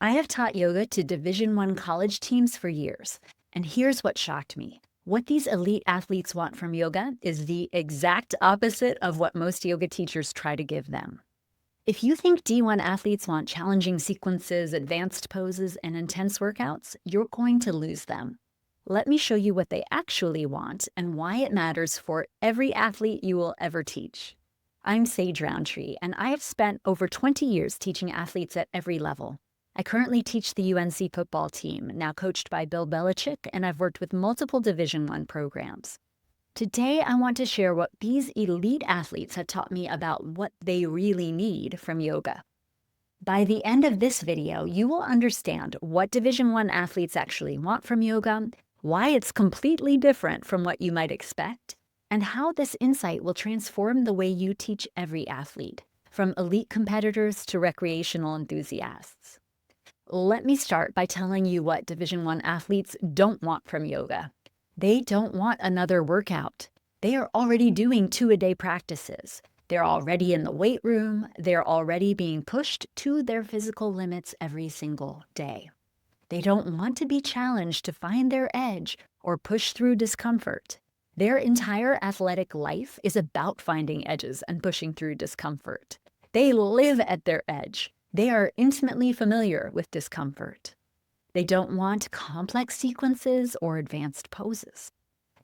I have taught yoga to Division I college teams for years, and here's what shocked me. What these elite athletes want from yoga is the exact opposite of what most yoga teachers try to give them. If you think D1 athletes want challenging sequences, advanced poses, and intense workouts, you're going to lose them. Let me show you what they actually want and why it matters for every athlete you will ever teach. I'm Sage Rountree, and I have spent over 20 years teaching athletes at every level. I currently teach the UNC football team, now coached by Bill Belichick, and I've worked with multiple Division I programs. Today, I want to share what these elite athletes have taught me about what they really need from yoga. By the end of this video, you will understand what Division I athletes actually want from yoga, why it's completely different from what you might expect, and how this insight will transform the way you teach every athlete, from elite competitors to recreational enthusiasts. Let me start by telling you what Division I athletes don't want from yoga. They don't want another workout. They are already doing two-a-day practices. They're already in the weight room. They're already being pushed to their physical limits every single day. They don't want to be challenged to find their edge or push through discomfort. Their entire athletic life is about finding edges and pushing through discomfort. They live at their edge. They are intimately familiar with discomfort. They don't want complex sequences or advanced poses.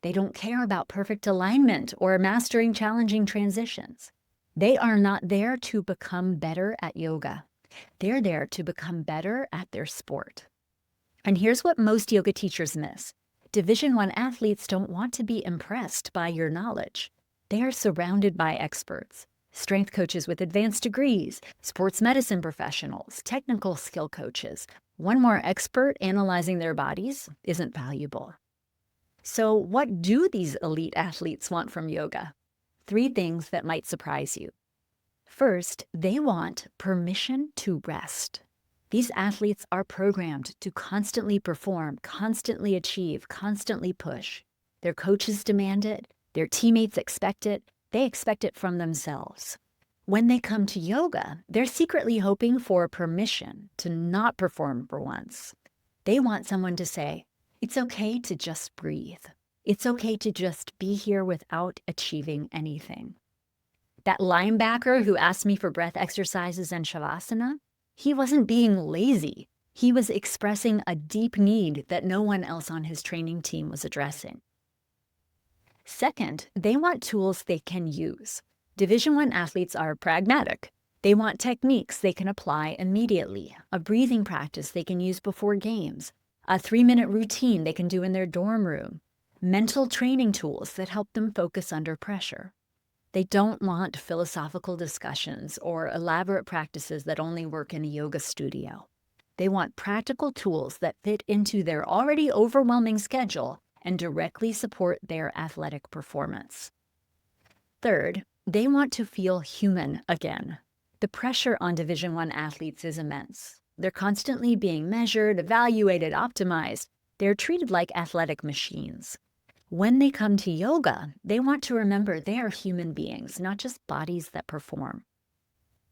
They don't care about perfect alignment or mastering challenging transitions. They are not there to become better at yoga. They're there to become better at their sport. And here's what most yoga teachers miss. Division I athletes don't want to be impressed by your knowledge. They are surrounded by experts. Strength coaches with advanced degrees, sports medicine professionals, technical skill coaches. One more expert analyzing their bodies isn't valuable. So what do these elite athletes want from yoga? 3 things that might surprise you. First, they want permission to rest. These athletes are programmed to constantly perform, constantly achieve, constantly push. Their coaches demand it, their teammates expect it, they expect it from themselves. When they come to yoga, they're secretly hoping for permission to not perform for once. They want someone to say, it's okay to just breathe. It's okay to just be here without achieving anything. That linebacker who asked me for breath exercises and shavasana, he wasn't being lazy. He was expressing a deep need that no one else on his training team was addressing. Second, they want tools they can use. Division I athletes are pragmatic. They want techniques they can apply immediately, a breathing practice they can use before games, a 3-minute routine they can do in their dorm room, mental training tools that help them focus under pressure. They don't want philosophical discussions or elaborate practices that only work in a yoga studio. They want practical tools that fit into their already overwhelming schedule and directly support their athletic performance. Third, they want to feel human again. The pressure on Division I athletes is immense. They're constantly being measured, evaluated, optimized. They're treated like athletic machines. When they come to yoga, they want to remember they are human beings, not just bodies that perform.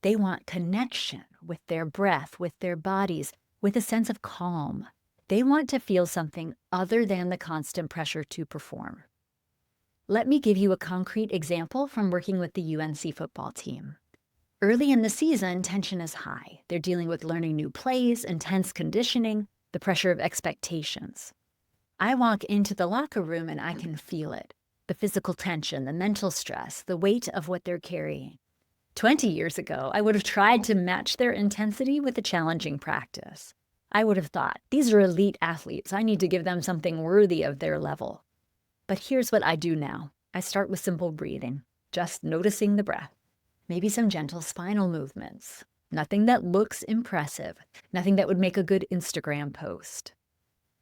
They want connection with their breath, with their bodies, with a sense of calm. They want to feel something other than the constant pressure to perform. Let me give you a concrete example from working with the UNC football team. Early in the season, tension is high. They're dealing with learning new plays, intense conditioning, the pressure of expectations. I walk into the locker room and I can feel it. The physical tension, the mental stress, the weight of what they're carrying. 20 years ago, I would have tried to match their intensity with a challenging practice. I would have thought, these are elite athletes. I need to give them something worthy of their level. But here's what I do now. I start with simple breathing, just noticing the breath. Maybe some gentle spinal movements. Nothing that looks impressive. Nothing that would make a good Instagram post.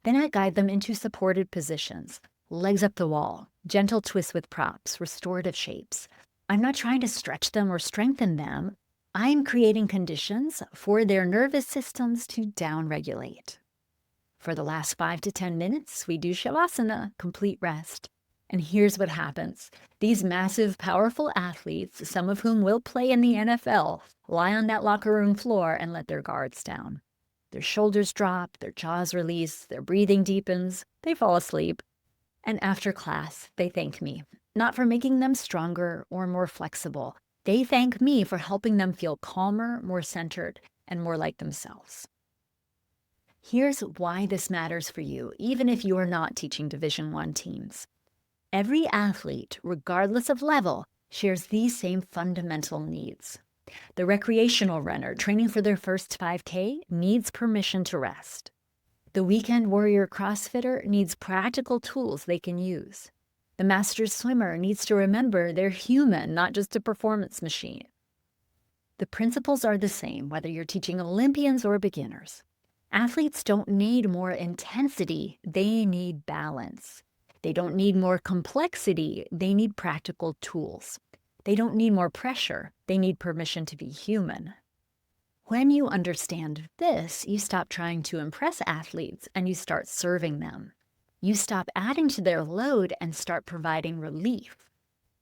Then I guide them into supported positions. Legs up the wall, gentle twists with props, restorative shapes. I'm not trying to stretch them or strengthen them. I'm creating conditions for their nervous systems to downregulate. For the last 5 to 10 minutes, we do shavasana, complete rest. And here's what happens. These massive, powerful athletes, some of whom will play in the NFL, lie on that locker room floor and let their guards down. Their shoulders drop, their jaws release, their breathing deepens, they fall asleep. And after class, they thank me, not for making them stronger or more flexible. They thank me for helping them feel calmer, more centered, and more like themselves. Here's why this matters for you, even if you are not teaching Division I teams. Every athlete, regardless of level, shares these same fundamental needs. The recreational runner training for their first 5K needs permission to rest. The weekend warrior CrossFitter needs practical tools they can use. The master swimmer needs to remember they're human, not just a performance machine. The principles are the same whether you're teaching Olympians or beginners. Athletes don't need more intensity, they need balance. They don't need more complexity, they need practical tools. They don't need more pressure, they need permission to be human. When you understand this, you stop trying to impress athletes and you start serving them. You stop adding to their load and start providing relief.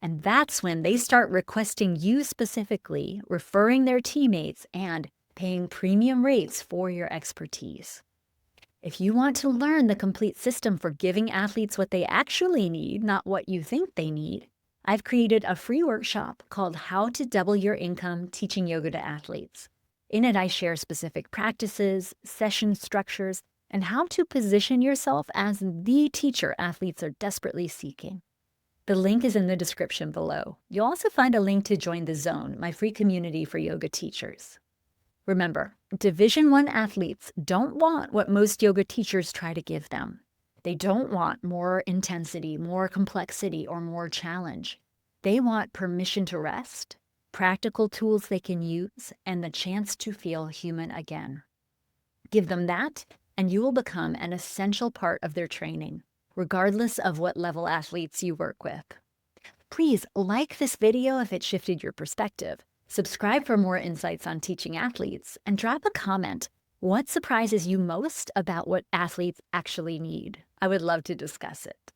And that's when they start requesting you specifically, referring their teammates, and paying premium rates for your expertise. If you want to learn the complete system for giving athletes what they actually need, not what you think they need, I've created a free workshop called How to Double Your Income Teaching Yoga to Athletes. In it, I share specific practices, session structures, and how to position yourself as the teacher athletes are desperately seeking. The link is in the description below. You'll also find a link to join The Zone, my free community for yoga teachers. Remember, Division I athletes don't want what most yoga teachers try to give them. They don't want more intensity, more complexity, or more challenge. They want permission to rest, practical tools they can use, and the chance to feel human again. Give them that, and you will become an essential part of their training, regardless of what level athletes you work with. Please like this video if it shifted your perspective. Subscribe for more insights on teaching athletes, and drop a comment. What surprises you most about what athletes actually need? I would love to discuss it.